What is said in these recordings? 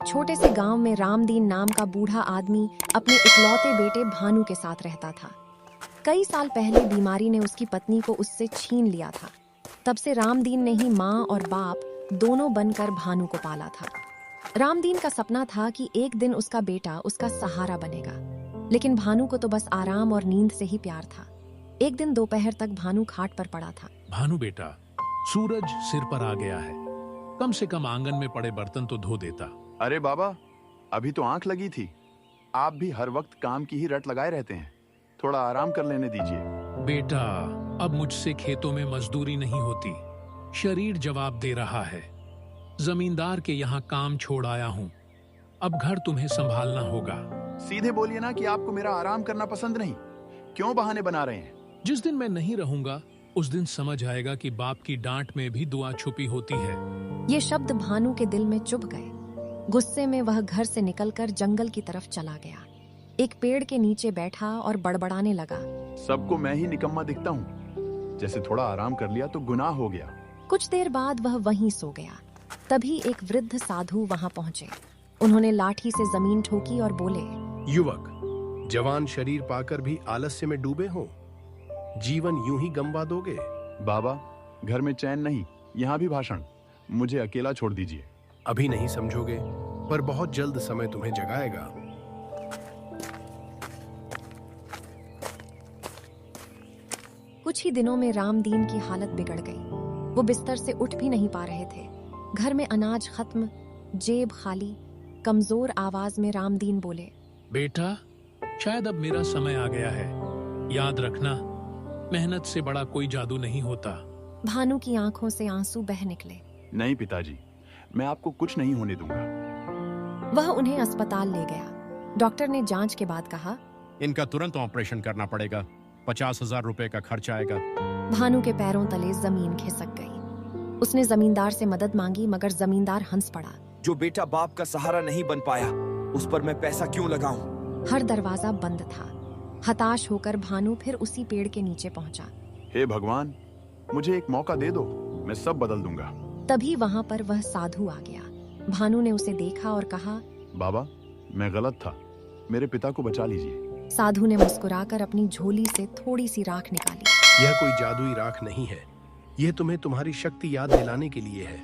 छोटे से गांव में रामदीन नाम का बूढ़ा आदमी अपने इकलौते बेटे भानु के साथ रहता था। कई साल पहले बीमारी ने उसकी पत्नी को उससे छीन लिया था। तब से रामदीन ने ही माँ और बाप दोनों बनकर भानु को पाला था। रामदीन का सपना था कि एक दिन उसका बेटा उसका सहारा बनेगा, लेकिन भानु को तो बस आराम और नींद से ही प्यार था। एक दिन दोपहर तक भानु खाट पर पड़ा था। भानु बेटा, सूरज सिर पर आ गया है, कम से कम आंगन में पड़े बर्तन तो धो देता। अरे बाबा, अभी तो आंख लगी थी। आप भी हर वक्त काम की ही रट लगाए रहते हैं, थोड़ा आराम कर लेने दीजिए। बेटा, अब मुझसे खेतों में मजदूरी नहीं होती, शरीर जवाब दे रहा है। जमींदार के यहाँ काम छोड़ आया हूँ, अब घर तुम्हें संभालना होगा। सीधे बोलिए ना कि आपको मेरा आराम करना पसंद नहीं, क्यों बहाने बना रहे हैं? जिस दिन मैं नहीं रहूंगा उस दिन समझ आएगा कि बाप की डांट में भी दुआ छुपी होती है। ये शब्द भानु के दिल में चुभ गए। गुस्से में वह घर से निकलकर जंगल की तरफ चला गया। एक पेड़ के नीचे बैठा और बड़बड़ाने लगा। सबको मैं ही निकम्मा दिखता हूँ, जैसे थोड़ा आराम कर लिया तो गुनाह हो गया। कुछ देर बाद वह वहीं सो गया। तभी एक वृद्ध साधु वहां पहुंचे। उन्होंने लाठी से जमीन ठोकी और बोले, युवक, जवान शरीर पाकर भी आलस्य में डूबे हो, जीवन यूं ही गंवा दोगे? बाबा, घर में चैन नहीं, यहाँ भी भाषण। मुझे अकेला छोड़ दीजिए। अभी नहीं समझोगे, पर बहुत जल्द समय तुम्हें जगाएगा। कुछ ही दिनों में रामदीन की हालत बिगड़ गई। वो बिस्तर से उठ भी नहीं पा रहे थे। घर में अनाज खत्म, जेब खाली। कमजोर आवाज में रामदीन बोले, बेटा, शायद अब मेरा समय आ गया है। याद रखना, मेहनत से बड़ा कोई जादू नहीं होता। भानु की आंखों से आंसू बह निकले। नहीं पिताजी, मैं आपको कुछ नहीं होने दूंगा। वह उन्हें अस्पताल ले गया। डॉक्टर ने जांच के बाद कहा, इनका तुरंत ऑपरेशन करना पड़ेगा, 50,000 रुपए का खर्च आएगा। भानु के पैरों तले जमीन खिसक गई। उसने जमींदार से मदद मांगी, मगर जमींदार हंस पड़ा। जो बेटा बाप का सहारा नहीं बन पाया, उस पर मैं पैसा क्यों लगाऊं? हर दरवाजा बंद था। हताश होकर भानु फिर उसी पेड़ के नीचे पहुंचा। हे भगवान, मुझे एक मौका दे दो, मैं सब बदल दूंगा। तभी वहां पर वह साधु आ गया। भानु ने उसे देखा और कहा, बाबा, मैं गलत था, मेरे पिता को बचा लीजिए। साधु ने मुस्कुराकर अपनी झोली से थोड़ी सी राख निकाली। यह कोई जादुई राख नहीं है, यह तुम्हें तुम्हारी शक्ति याद दिलाने के लिए है।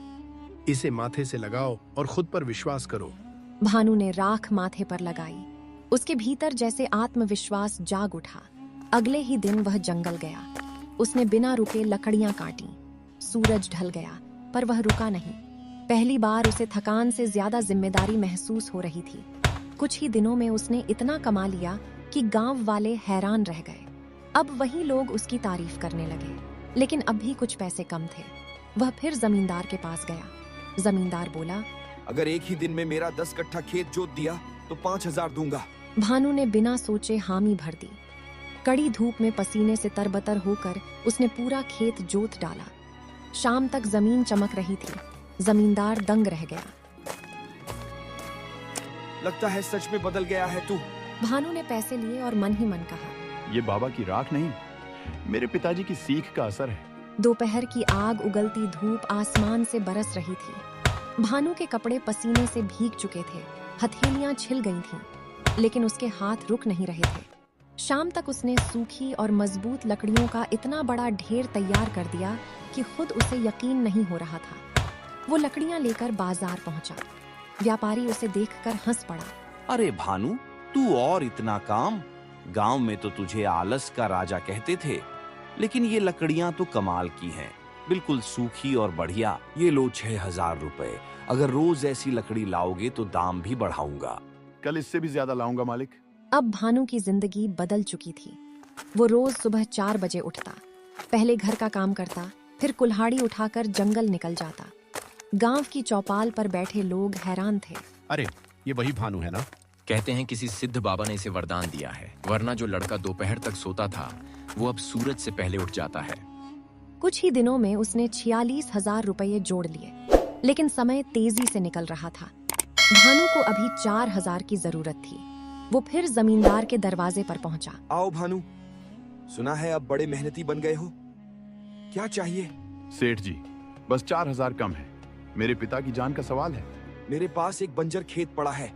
इसे माथे से लगाओ और खुद पर विश्वास करो। भानु ने राख माथे पर लगाई। उसके भीतर जैसे आत्मविश्वास जाग उठा। अगले ही दिन वह जंगल गया। उसने बिना रुके लकड़ियां काटी। सूरज ढल गया, पर वह रुका नहीं। पहली बार उसे थकान से ज्यादा जिम्मेदारी महसूस हो रही थी। कुछ ही दिनों में उसने इतना कमा लिया कि गांव वाले हैरान रह गए। अब वही लोग उसकी तारीफ करने लगे, लेकिन अब भी कुछ पैसे कम थे। वह फिर जमींदार के पास गया। जमींदार बोला, अगर एक ही दिन में मेरा 10 कट्ठा खेत जोत दिया तो 5,000 दूंगा। भानु ने बिना सोचे हामी भर दी। कड़ी धूप में पसीने से तरबतर होकर उसने पूरा खेत जोत डाला। शाम तक जमीन चमक रही थी। जमींदार दंग रह गया। लगता है सच में बदल गया है तू। भानु ने पैसे लिए और मन ही मन कहा, ये बाबा की राख नहीं, मेरे पिताजी की सीख का असर है। दोपहर की आग उगलती धूप आसमान से बरस रही थी। भानु के कपड़े पसीने से भीग चुके थे। हथेलियां छिल गई थीं, लेकिन उसके हाथ रुक नहीं रहे थे। शाम तक उसने सूखी और मजबूत लकड़ियों का इतना बड़ा ढेर तैयार कर दिया कि खुद उसे यकीन नहीं हो रहा था। वो लकड़ियां लेकर बाजार पहुंचा। व्यापारी उसे देखकर हंस पड़ा। अरे भानु, तू और इतना काम? गांव में तो तुझे आलस का राजा कहते थे, लेकिन ये लकड़ियां तो कमाल की हैं, बिल्कुल सूखी और बढ़िया। ये लो 6,000 रुपए। अगर रोज ऐसी लकड़ी लाओगे तो दाम भी बढ़ाऊंगा। कल इससे भी ज्यादा लाऊंगा मालिक। अब भानु की जिंदगी बदल चुकी थी। वो रोज सुबह 4 बजे उठता, पहले घर का काम करता, फिर कुल्हाड़ी उठाकर जंगल निकल जाता। गांव की चौपाल पर बैठे लोग हैरान थे। अरे, ये वही भानु है ना? कहते हैं किसी सिद्ध बाबा ने इसे वरदान दिया है, वरना जो लड़का दोपहर तक सोता था वो अब सूरज से पहले उठ जाता है। कुछ ही दिनों में उसने 46,000 रुपये जोड़ लिए, लेकिन समय तेजी से निकल रहा था। भानु को अभी 4,000 की जरूरत थी। वो फिर जमींदार के दरवाजे पर पहुंचा। आओ भानु, सुना है अब बड़े मेहनती बन गए हो, क्या चाहिए? सेठ जी, बस 4,000 कम है, मेरे पिता की जान का सवाल है। मेरे पास एक बंजर खेत पड़ा है,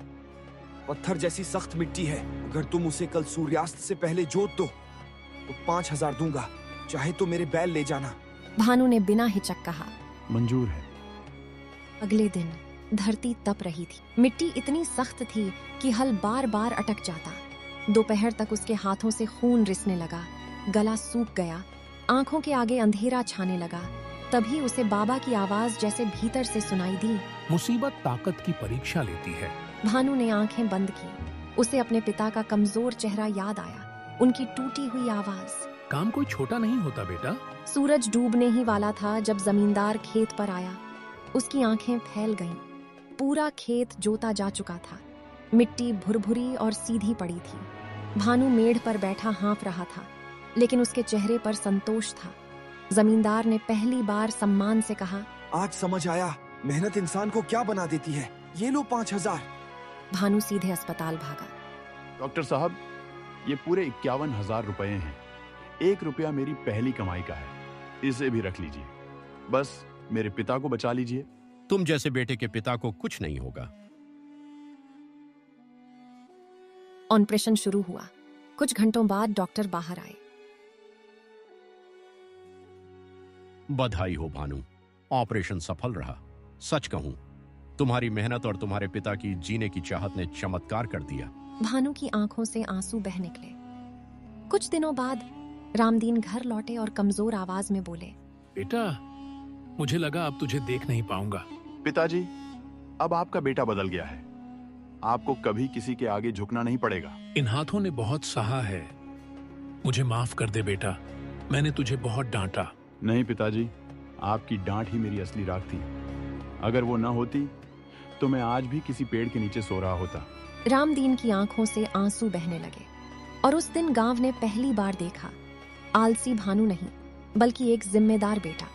पत्थर जैसी सख्त मिट्टी है। अगर तुम उसे कल सूर्यास्त से पहले जोत दो तो 5,000 दूंगा, चाहे तो मेरे बैल ले जाना। भानु ने बिना हिचक कहा। मंजूर है। अगले दिन धरती तप रही थी। मिट्टी इतनी सख्त थी कि हल बार बार अटक जाता। दोपहर तक उसके हाथों से खून रिसने लगा, गला सूख गया, आंखों के आगे अंधेरा छाने लगा। तभी उसे बाबा की आवाज जैसे भीतर से सुनाई दी। मुसीबत ताकत की परीक्षा लेती है। भानु ने आंखें बंद की। उसे अपने पिता का कमजोर चेहरा याद आया, उनकी टूटी हुई आवाज। काम कोई छोटा नहीं होता बेटा। सूरज डूबने ही वाला था जब जमींदार खेत पर आया। उसकी आंखें फैल गईं। पूरा खेत जोता जा चुका था। मिट्टी भुरभुरी और सीधी पड़ी थी। भानु मेढ़ पर बैठा हाँफ रहा था, लेकिन उसके चेहरे पर संतोष था। जमींदार ने पहली बार सम्मान से कहा, आज समझ आया मेहनत इंसान को क्या बना देती है। ये लो 5,000। भानु सीधे अस्पताल भागा। डॉक्टर साहब, ये पूरे 51,000 रुपए हैं। 1 रुपया मेरी पहली कमाई का है, इसे भी रख लीजिए। बस मेरे पिता को बचा लीजिए। तुम जैसे बेटे के पिता को कुछ नहीं होगा। ऑपरेशन शुरू हुआ। कुछ घंटों बाद डॉक्टर बाहर आए। बधाई हो भानु, ऑपरेशन सफल रहा। सच कहूं, तुम्हारी मेहनत और तुम्हारे पिता की जीने की चाहत ने चमत्कार कर दिया। भानु की आंखों से आंसू बह निकले। कुछ दिनों बाद रामदीन घर लौटे और कमजोर आवाज में बोले, बेटा, मुझे लगा अब तुझे देख नहीं पाऊंगा। पिताजी, अब आपका बेटा बदल गया है। आपको कभी किसी के आगे झुकना नहीं पड़ेगा। इन हाथों ने बहुत सहा है। मुझे माफ कर दे बेटा, मैंने तुझे बहुत डांटा। नहीं पिताजी, आपकी डांट ही मेरी असली राख थी। अगर वो ना होती तो मैं आज भी किसी पेड़ के नीचे सो रहा होता। रामदीन की आंखों से आंसू बहने लगे। और उस दिन गांव ने पहली बार देखा आलसी भानु नहीं, बल्कि एक जिम्मेदार बेटा।